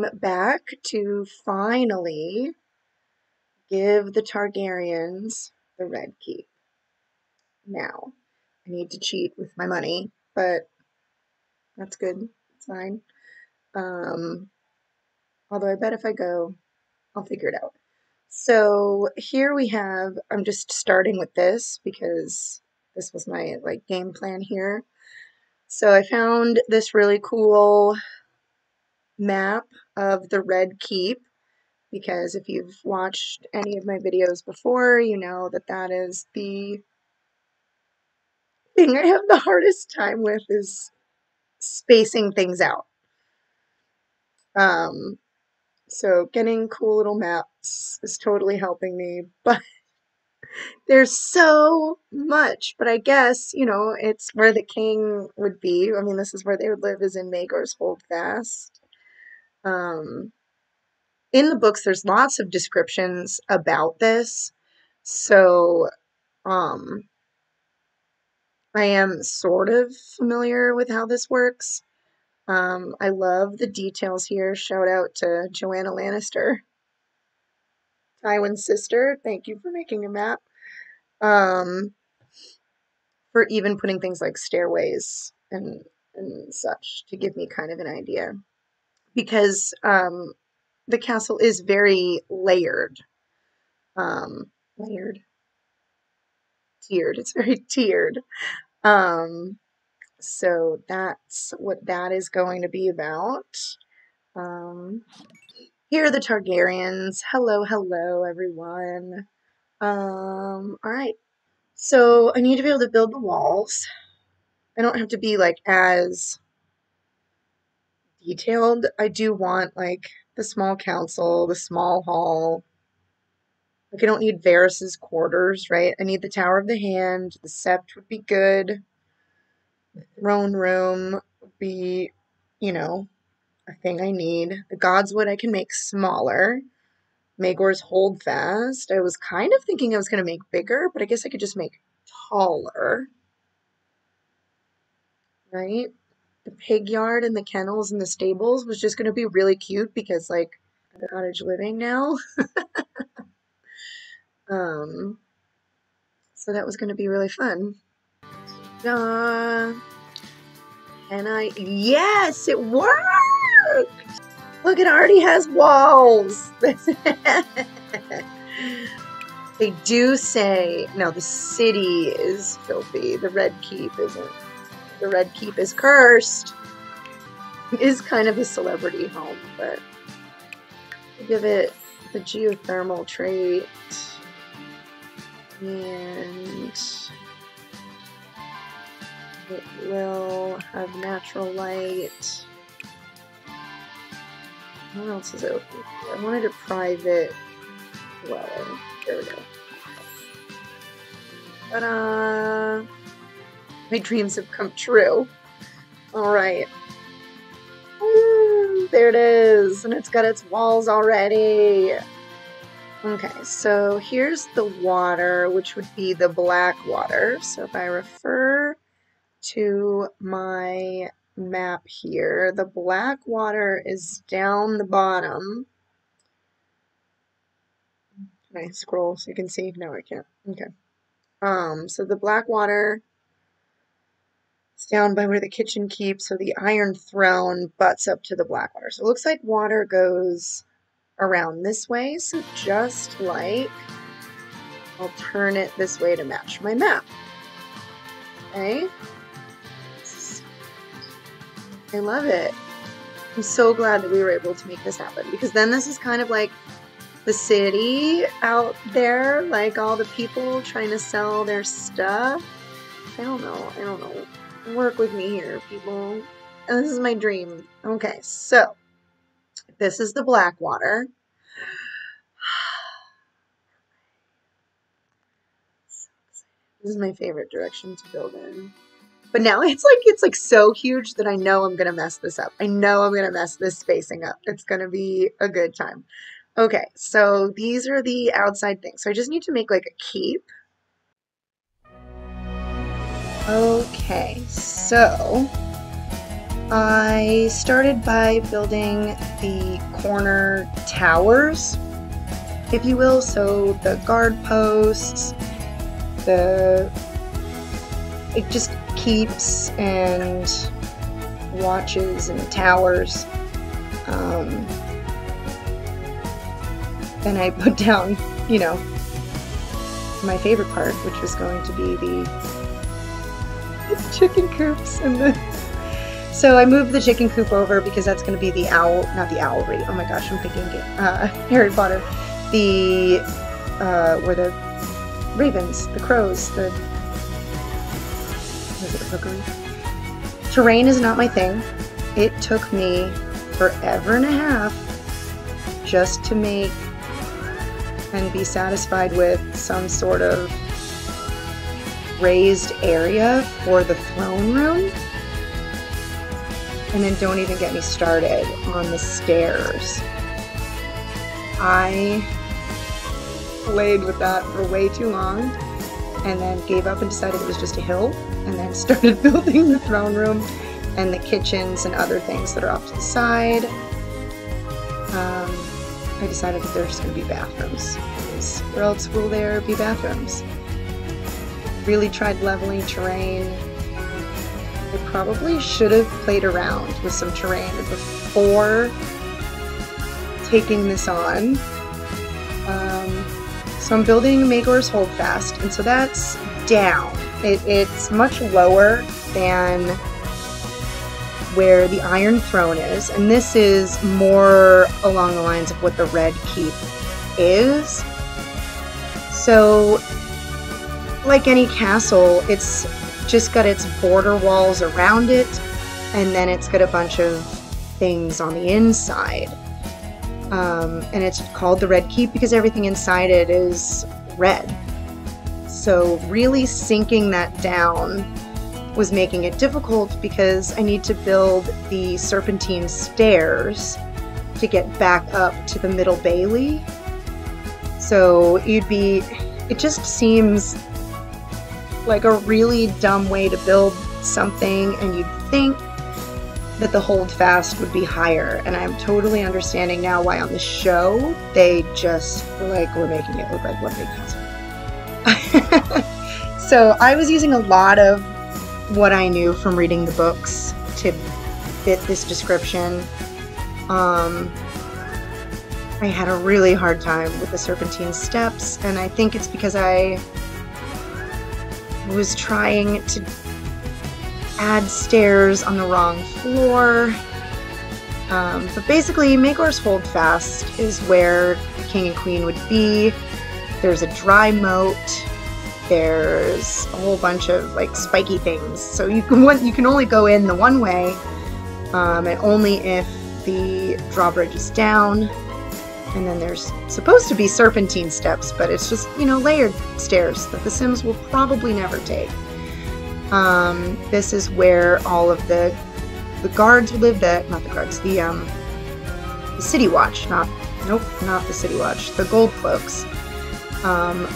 I'm back to finally give the Targaryens the Red Keep. Now, I need to cheat with my money, but that's good. It's fine. Um, Although I bet if I go, I'll figure it out. So here we have, I'm just starting with this because this was my game plan here. So I found this really cool map of the Red Keep, because if you've watched any of my videos before, you know that that is the thing I have the hardest time with, is spacing things out. So getting cool little maps is totally helping me, but there's so much. But I guess, it's where the king would be. I mean, this is where they would live, is in Maegor's Holdfast. In the books, there's lots of descriptions about this. So, I am sort of familiar with how this works. I love the details here. Shout out to Joanna Lannister, Tywin's sister. Thank you for making a map. For even putting things like stairways and such to give me kind of an idea. Because the castle is very layered. Layered? Tiered. It's very tiered. So that's what that is going to be about. Here are the Targaryens. Hello, hello, everyone. Alright. So I need to be able to build the walls. I don't have to be as detailed. I do want the small council, the small hall. I don't need Varys's quarters, right? I need the Tower of the Hand. The Sept would be good. The throne room would be, a thing I need. The Godswood I can make smaller. Maegor's Holdfast. I was kind of thinking I was going to make bigger, but I guess I could just make taller. Right? The pig yard and the kennels and the stables was just going to be really cute because, the cottage living now. So that was going to be really fun. Yes, it worked! Look, it already has walls. They do say, no, the city is filthy. The Red Keep isn't. The Red Keep is cursed. It is kind of a celebrity home, but I'll give it the geothermal trait. And it will have natural light. What else is open? I wanted a private dwelling. There we go. Ta-da! My dreams have come true. Alright. There it is. And it's got its walls already. Okay, so here's the water, which would be the black water. So if I refer to my map here, the black water is down the bottom. Can I scroll so you can see? No, I can't. Okay. So the black water is down by where the kitchen keeps, so the Iron Throne butts up to the black water. So it looks like water goes around this way, so just I'll turn it this way to match my map. Okay. I love it. I'm so glad that we were able to make this happen, because then this is kind of like the city out there, all the people trying to sell their stuff. I don't know. Work with me here, people. And this is my dream. Okay, so this is the black water. This is my favorite direction to build in. But now it's so huge that I know I'm gonna mess this up. I know I'm gonna mess this spacing up. It's gonna be a good time. Okay, so these are the outside things. So I just need to make a keep. Okay, so I started by building the corner towers, if you will, so the guard posts, it just keeps and watches and towers. Then I put down, you know, my favorite part, which was going to be the chicken coops and the... So I moved the chicken coop over because that's going to be the owl, not the owlry. Oh my gosh, I'm thinking Harry Potter. The where the ravens, the crows, the... Was it a rookery? Terrain is not my thing. It took me forever and a half just to make and be satisfied with some sort of raised area for the throne room. And then don't even get me started on the stairs. I played with that for way too long and then gave up and decided it was just a hill, and then started building the throne room and the kitchens and other things that are off to the side. I decided that there's just going to be bathrooms. Where else will there be bathrooms? Really tried leveling terrain. I probably should have played around with some terrain before taking this on. So I'm building Maegor's Holdfast, and so that's down. It's much lower than where the Iron Throne is, and this is more along the lines of what the Red Keep is. So, like any castle, it's just got its border walls around it, and then it's got a bunch of things on the inside. And it's called the Red Keep because everything inside it is red. So really sinking that down was making it difficult because I need to build the serpentine stairs to get back up to the middle bailey. So it just seems like a really dumb way to build something, and you'd think that the Holdfast would be higher, and I'm totally understanding now why on the show they just were like, we're making it look like one big castle. So I was using a lot of what I knew from reading the books to fit this description. I had a really hard time with the serpentine steps, and I think it's because I was trying to add stairs on the wrong floor. But basically, Maegor's Holdfast is where the king and queen would be. There's a dry moat. There's a whole bunch of like spiky things. So you can only go in the one way, and only if the drawbridge is down. And then there's supposed to be serpentine steps, but it's just, you know, layered stairs that the Sims will probably never take. This is where all of the guards live, not the guards, the City Watch, not the City Watch, the Gold Cloaks,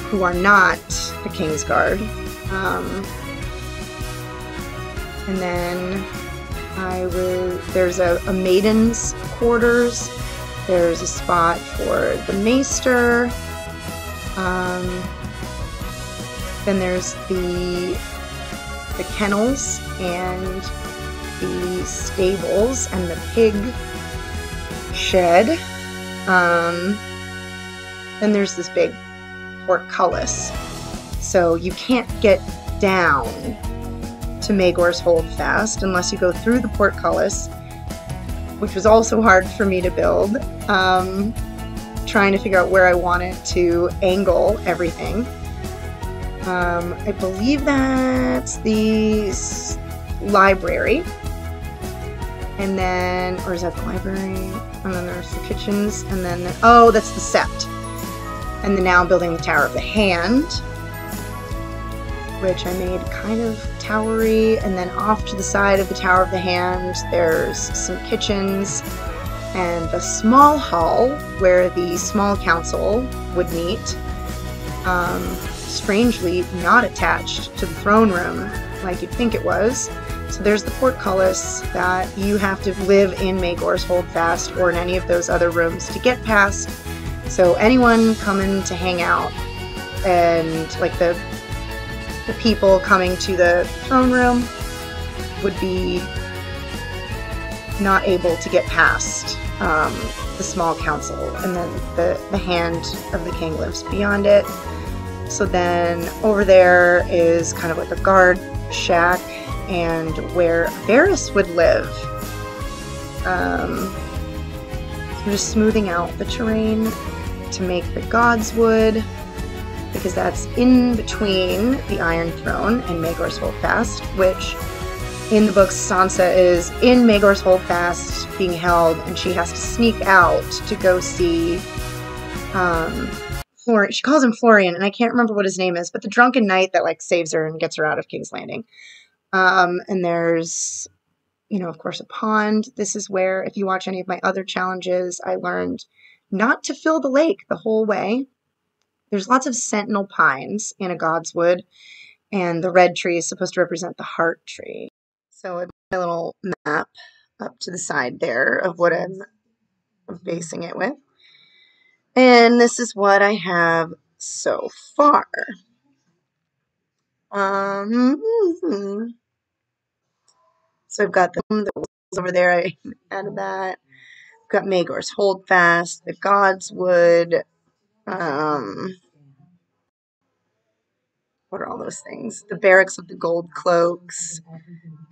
who are not the King's Guard. And then there's a maiden's quarters. There's a spot for the maester. Then there's the kennels and the stables and the pig shed. Then there's this big portcullis. So you can't get down to Maegor's Holdfast unless you go through the portcullis, which was also hard for me to build. Trying to figure out where I wanted to angle everything. I believe that's the library. And then, or is that the library? And then there's the kitchens, and then, oh, that's the sept. And then now I'm building the Tower of the Hand, which I made kind of towery, and then off to the side of the Tower of the Hand, there's some kitchens and a small hall where the small council would meet. Strangely not attached to the throne room like you'd think it was. So there's the portcullis that you have to live in Maegor's Holdfast or in any of those other rooms to get past. So anyone coming to hang out and like the people coming to the throne room would be not able to get past the small council, and then the hand of the king lives beyond it. So then over there is kind of like a guard shack and where Varys would live. I'm just smoothing out the terrain to make the Godswood, because that's in between the Iron Throne and Maegor's Holdfast, which in the books Sansa is in Maegor's Holdfast being held, and she has to sneak out to go see Florian. She calls him Florian, and I can't remember what his name is, but the drunken knight that like saves her and gets her out of King's Landing. And there's, you know, of course, a pond. This is where, if you watch any of my other challenges, I learned not to fill the lake the whole way. There's lots of sentinel pines in a Godswood, and the red tree is supposed to represent the heart tree. So I've got my little map up to the side there of what I'm basing it with. And this is what I have so far. So I've got the walls over there. I added that. I've got Maegor's Holdfast, the Godswood. What are all those things? The barracks of the gold cloaks,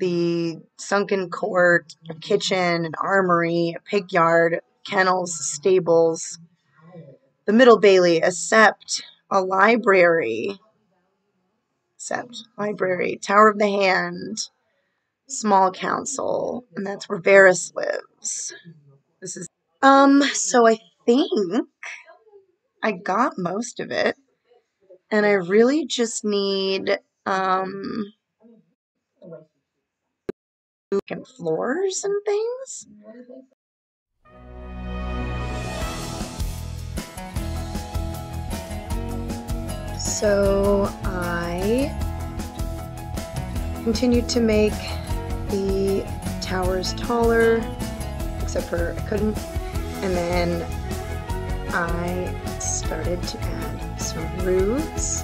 the sunken court, a kitchen, an armory, a pig yard, kennels, stables, the middle bailey, a sept, a library, Tower of the Hand, small council, and that's where Varys lives. This is so I think I got most of it, and I really just need floors and things. So I continued to make the towers taller, except for I couldn't, and then I started to add some roofs,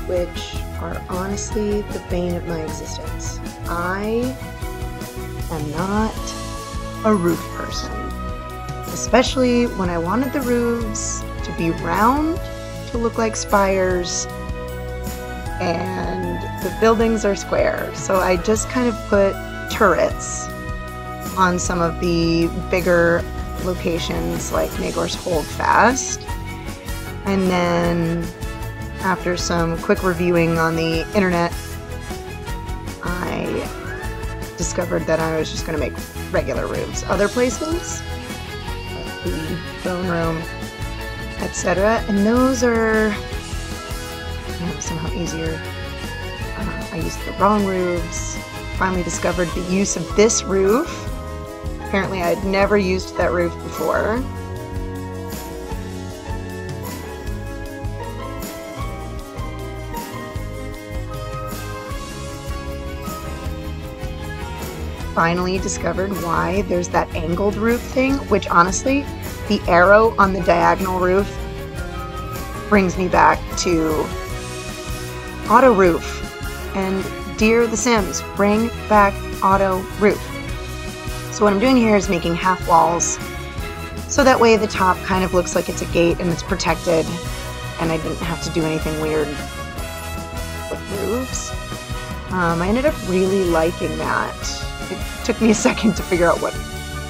which are honestly the bane of my existence. I am not a roof person, especially when I wanted the roofs to be round, to look like spires, and the buildings are square. So I just kind of put turrets on some of the bigger locations like Maegor's Holdfast, and then after some quick reviewing on the internet, I discovered that I was just going to make regular roofs other places, like the throne room, etc. And those are somehow easier. I used the wrong roofs. Finally discovered the use of this roof. Apparently I had never used that roof before. Finally discovered why there's that angled roof thing, which honestly, the arrow on the diagonal roof brings me back to auto roof. And dear The Sims, bring back auto roof. So what I'm doing here is making half walls, so that way the top kind of looks like it's a gate and it's protected, and I didn't have to do anything weird with roofs. I ended up really liking that. It took me a second to figure out what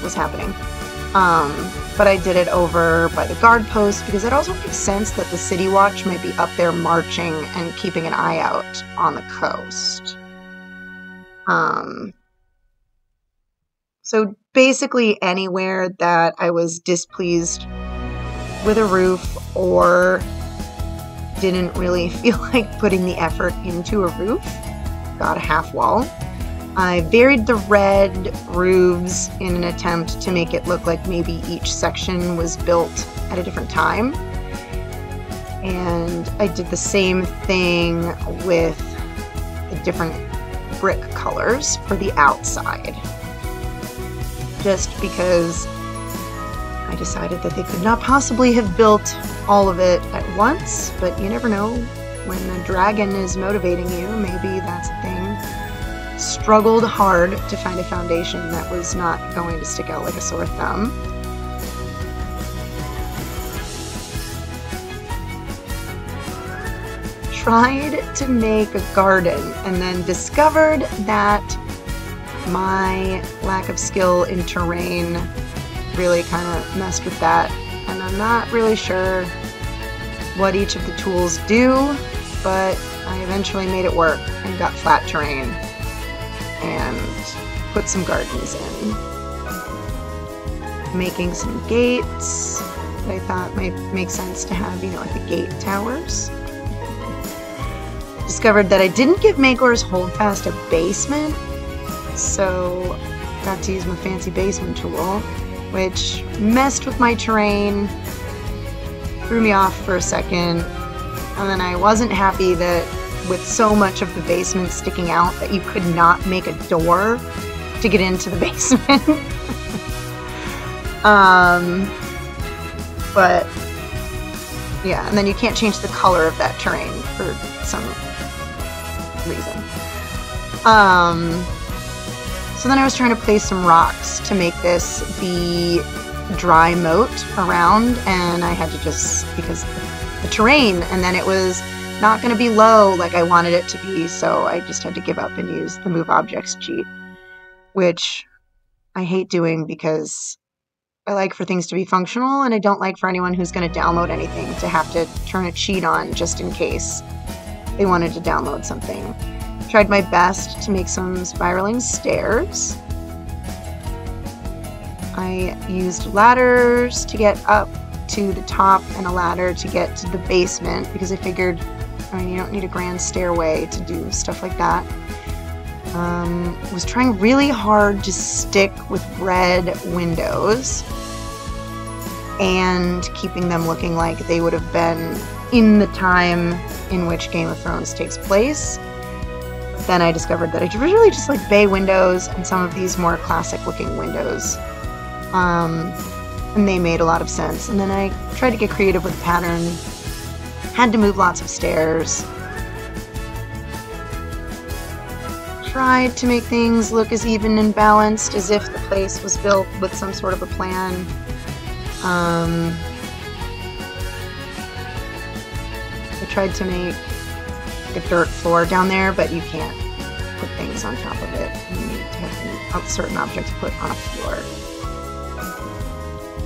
was happening. But I did it over by the guard post because it also makes sense that the City Watch might be up there marching and keeping an eye out on the coast. So basically anywhere that I was displeased with a roof or didn't really feel like putting the effort into a roof, got a half wall. I varied the red roofs in an attempt to make it look like maybe each section was built at a different time. And I did the same thing with the different brick colors for the outside. Just because I decided that they could not possibly have built all of it at once, but you never know. When a dragon is motivating you, maybe that's a thing. Struggled hard to find a foundation that was not going to stick out like a sore thumb. Tried to make a garden and then discovered that my lack of skill in terrain really kind of messed with that, and I'm not really sure what each of the tools do, but I eventually made it work and got flat terrain and put some gardens in. Making some gates that I thought might make sense to have, you know, like the gate towers. Discovered that I didn't give Maegor's Holdfast a basement, so got to use my fancy basement tool, which messed with my terrain, threw me off for a second, and then I wasn't happy that with so much of the basement sticking out that you could not make a door to get into the basement. But yeah, and then you can't change the color of that terrain for some reason. So then I was trying to place some rocks to make this the dry moat around, and I had to just, because the terrain, and then it was not going to be low like I wanted it to be, so I just had to give up and use the move objects cheat, which I hate doing because I like for things to be functional, and I don't like for anyone who's going to download anything to have to turn a cheat on just in case they wanted to download something. Tried my best to make some spiraling stairs. I used ladders to get up to the top and a ladder to get to the basement because I figured, I mean, you don't need a grand stairway to do stuff like that. Was trying really hard to stick with red windows and keeping them looking like they would have been in the time in which Game of Thrones takes place. Then I discovered that I really just like bay windows and some of these more classic looking windows. And they made a lot of sense. And then I tried to get creative with the pattern. Had to move lots of stairs. Tried to make things look as even and balanced as if the place was built with some sort of a plan. I tried to make a dirt floor down there, but you can't put things on top of it. You need to have certain objects put on a floor.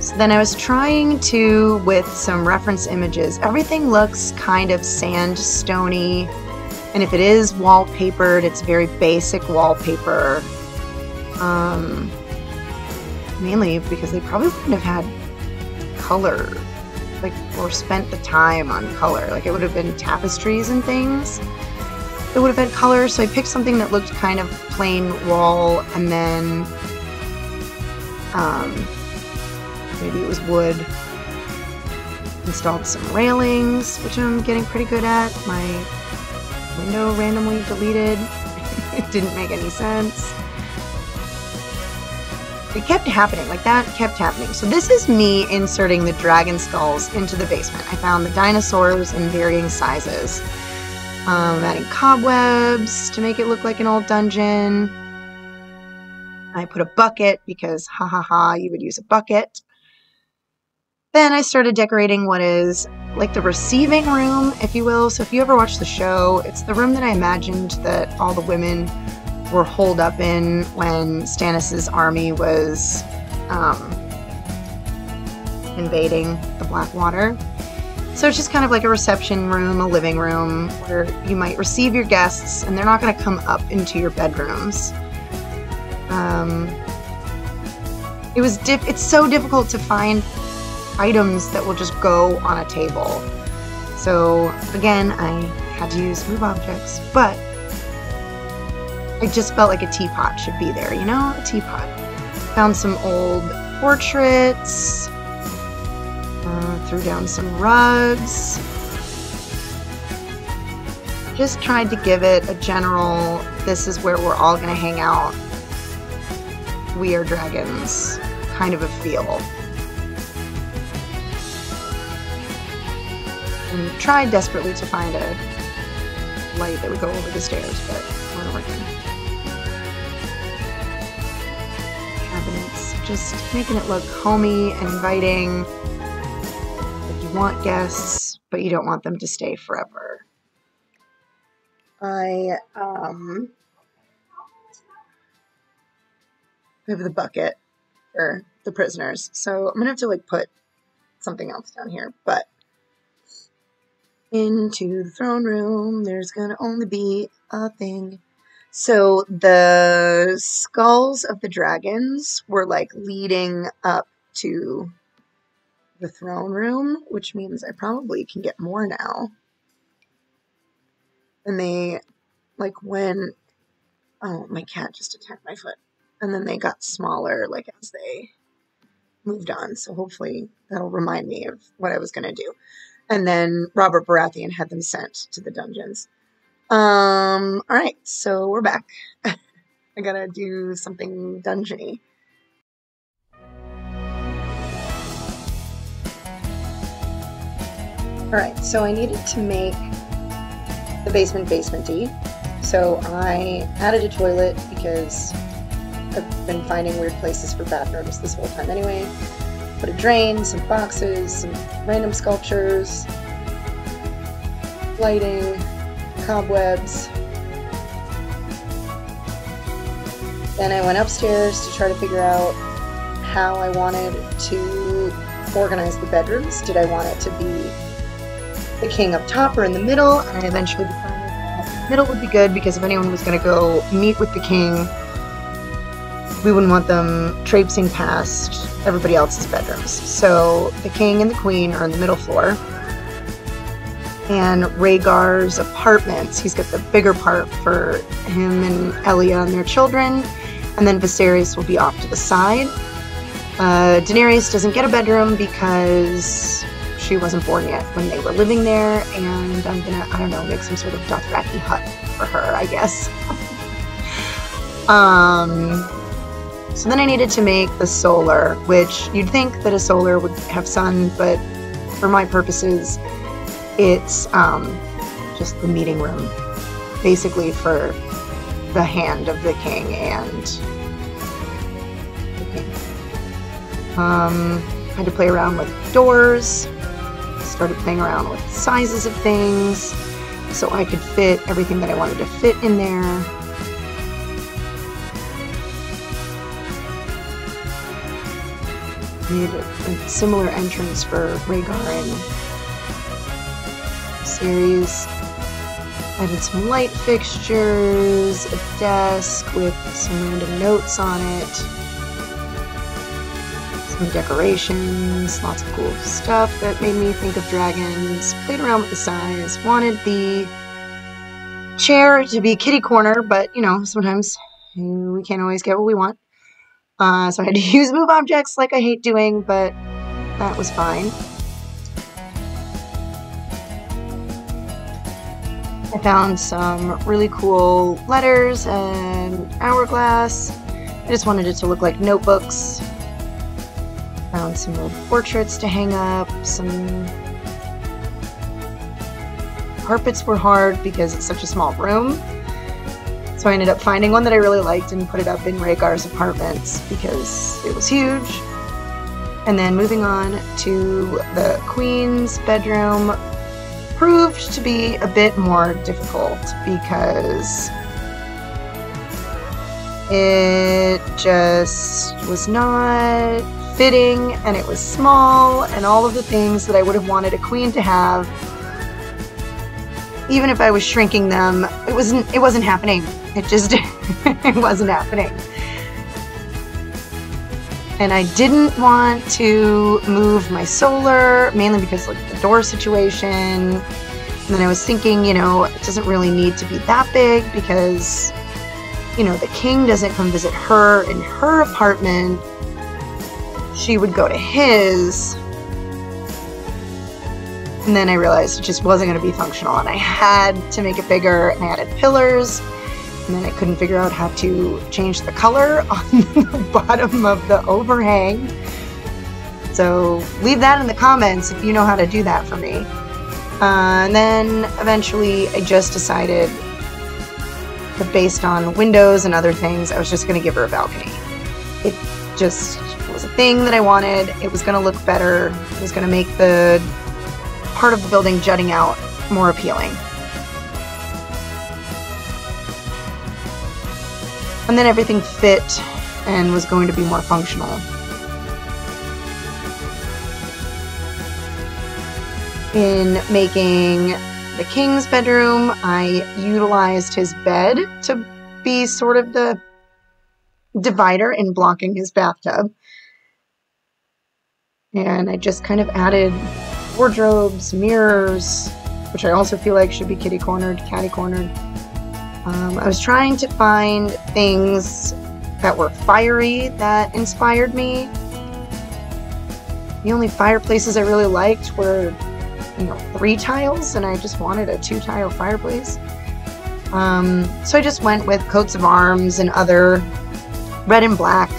So then I was trying to, with some reference images, everything looks kind of sandstone-y, and if it is wallpapered, it's very basic wallpaper. Mainly because they probably wouldn't have had color, like, or spent the time on color. Like, it would have been tapestries and things that would have had color, so I picked something that looked kind of plain wall, and then maybe it was wood. Installed some railings, which I'm getting pretty good at. My window randomly deleted. It didn't make any sense. It kept happening, like that kept happening. So this is me inserting the dragon skulls into the basement. I found the dinosaurs in varying sizes. Adding cobwebs to make it look like an old dungeon. I put a bucket because, ha ha ha, you would use a bucket. Then I started decorating what is like the receiving room, if you will. So if you ever watch the show, it's the room that I imagined that all the women were holed up in when Stannis' army was invading the Blackwater. So it's just kind of like a reception room, a living room, where you might receive your guests and they're not going to come up into your bedrooms. It's so difficult to find items that will just go on a table. So again, I had to use move objects, but I just felt like a teapot should be there, you know? A teapot. Found some old portraits, threw down some rugs, just tried to give it a general, this is where we're all going to hang out, we are dragons kind of a feel. And tried desperately to find a light that would go over the stairs, but it wasn't working. Cabinets, just making it look homey and inviting. Like you want guests, but you don't want them to stay forever. I have the bucket for the prisoners, so I'm gonna have to like put something else down here, but into the throne room, there's gonna only be a thing. So the skulls of the dragons were like leading up to the throne room, which means I probably can get more now. And they, like when, oh, my cat just attacked my foot. And then they got smaller, like as they moved on. So hopefully that'll remind me of what I was going to do. And then Robert Baratheon had them sent to the dungeons. All right, so we're back. I gotta do something dungeony. All right, so I needed to make the basement-y. So I added a toilet because I've been finding weird places for bathrooms this whole time anyway. Put a drain, some boxes, some random sculptures, lighting, cobwebs. Then I went upstairs to try to figure out how I wanted to organize the bedrooms. Did I want it to be the king up top or in the middle? And I eventually decided that the middle would be good because if anyone was going to go meet with the king, we wouldn't want them traipsing past everybody else's bedrooms. So the king and the queen are on the middle floor. And Rhaegar's apartments, he's got the bigger part for him and Elia and their children. And then Viserys will be off to the side. Daenerys doesn't get a bedroom because she wasn't born yet when they were living there. And I'm gonna, I don't know, make some sort of Dothraki hut for her, I guess. So then I needed to make the solar, which you'd think that a solar would have sun, but for my purposes, it's just the meeting room, basically for the hand of the king and the king. Had to play around with doors, started playing around with sizes of things so I could fit everything that I wanted to fit in there. Made a similar entrance for Rhaegar and series. Added some light fixtures, a desk with some random notes on it, some decorations, lots of cool stuff that made me think of dragons. Played around with the size. Wanted the chair to be kitty corner, but you know, sometimes we can't always get what we want. So I had to use move objects like I hate doing, but that was fine. I found some really cool letters and hourglass. I just wanted it to look like notebooks. Found some old portraits to hang up. Some carpets were hard because it's such a small room. So I ended up finding one that I really liked and put it up in Rhaegar's apartments because it was huge. And then moving on to the queen's bedroom proved to be a bit more difficult because it just was not fitting and it was small and all of the things that I would have wanted a queen to have, even if I was shrinking them, it wasn't happening. It just it wasn't happening. And I didn't want to move my solar, mainly because like the door situation. And then I was thinking, you know, it doesn't really need to be that big because, you know, the king doesn't come visit her in her apartment. She would go to his. And then I realized it just wasn't going to be functional, and I had to make it bigger, and I added pillars, and then I couldn't figure out how to change the color on the bottom of the overhang. So leave that in the comments if you know how to do that for me. And then eventually I just decided that based on windows and other things, I was just going to give her a balcony. It just was a thing that I wanted. It was going to look better. It was going to make the part of the building jutting out more appealing. And then everything fit and was going to be more functional. In making the king's bedroom, I utilized his bed to be sort of the divider in blocking his bathtub. And I just kind of added wardrobes, mirrors, which I also feel like should be kitty-cornered, catty-cornered. I was trying to find things that were fiery that inspired me. The only fireplaces I really liked were, 3 tiles, and I just wanted a 2-tile fireplace. So I just went with coats of arms and other red and black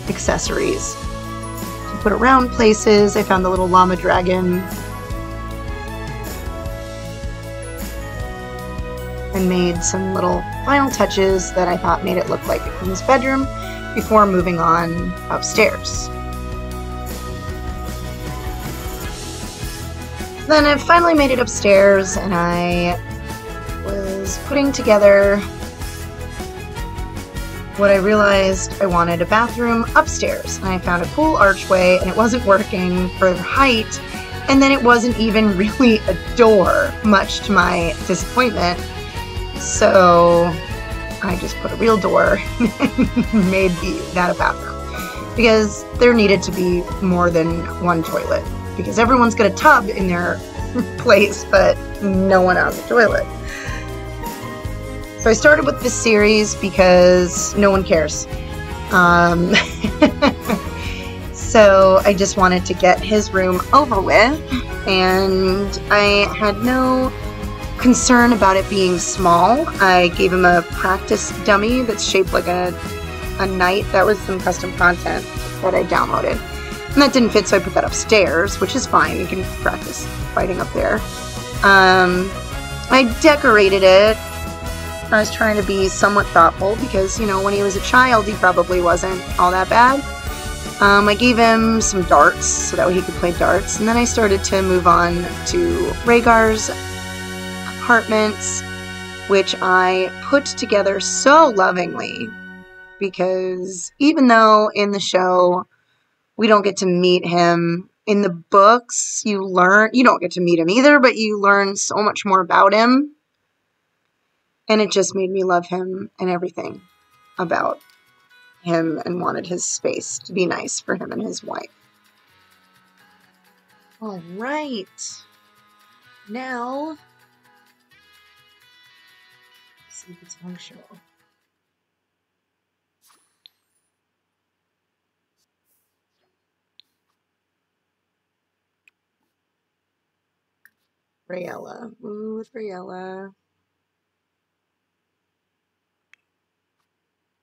accessories to put around places. I found the little llama dragon and made some little final touches that I thought made it look like a queen's bedroom before moving on upstairs. Then I finally made it upstairs, and I was putting together what I realized I wanted a bathroom upstairs. And I found a cool archway, and it wasn't working for height, and then it wasn't even really a door, much to my disappointment. So I just put a real door and made that a bathroom, because there needed to be more than one toilet, because everyone's got a tub in their place, but no one has a toilet. So I started with this series because no one cares. So I just wanted to get his room over with, and I had no concern about it being small. I gave him a practice dummy that's shaped like a knight. That was some custom content that I downloaded. And that didn't fit, so I put that upstairs, which is fine. You can practice fighting up there. I decorated it. I was trying to be somewhat thoughtful because, when he was a child, he probably wasn't all that bad. I gave him some darts so that way he could play darts. And then I started to move on to Rhaegar's apartments, which I put together so lovingly, because even though in the show we don't get to meet him, in the books you don't get to meet him either, but you learn so much more about him. And it just made me love him and everything about him, and wanted his space to be nice for him and his wife. All right. Now, let's see if it's functional. Rhaella. Ooh, with Rhaella.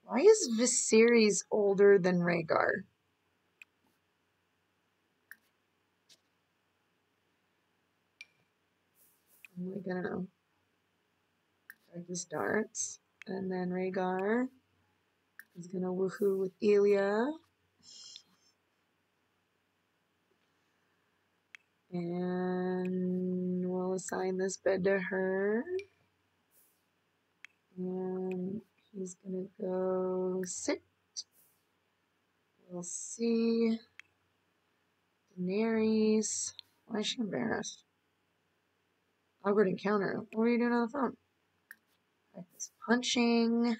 Why is Viserys older than Rhaegar? We're gonna practice darts, and then Rhaegar is gonna woohoo with Elia. And we'll assign this bed to her. And he's gonna go sit. We'll see. Daenerys. Why is she embarrassed? Awkward encounter. What are you doing on the phone? Practice punching.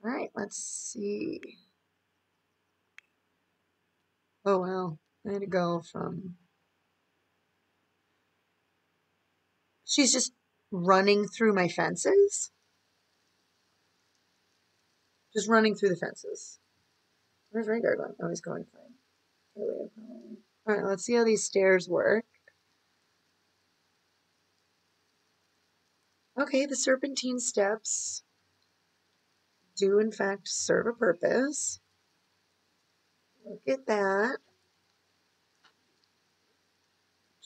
Alright, let's see. Oh wow. I had to go from... She's just running through my fences? Just running through the fences. Where's Rhaegar going? Oh, he's going for Elia, probably. All right, let's see how these stairs work. Okay, the serpentine steps do in fact serve a purpose. Look at that.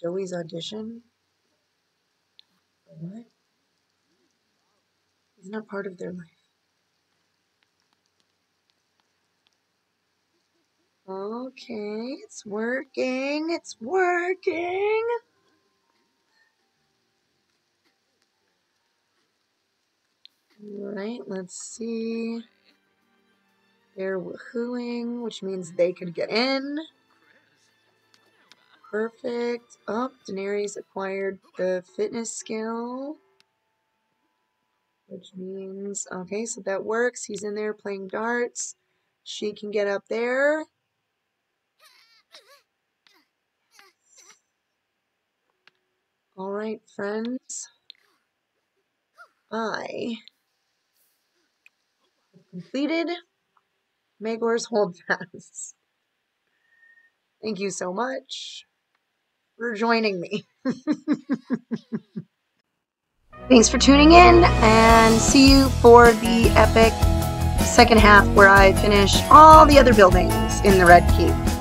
Joey's audition? What? He's not part of their life. Okay, it's working. It's working. All right, let's see. They're woohooing, which means they could get in. Perfect. Oh, Daenerys acquired the fitness skill. Which means, okay, so that works. He's in there playing darts. She can get up there. All right, friends. I have completed Maegor's Holdfast. Thank you so much for joining me. Thanks for tuning in, and see you for the epic second half where I finish all the other buildings in the Red Keep.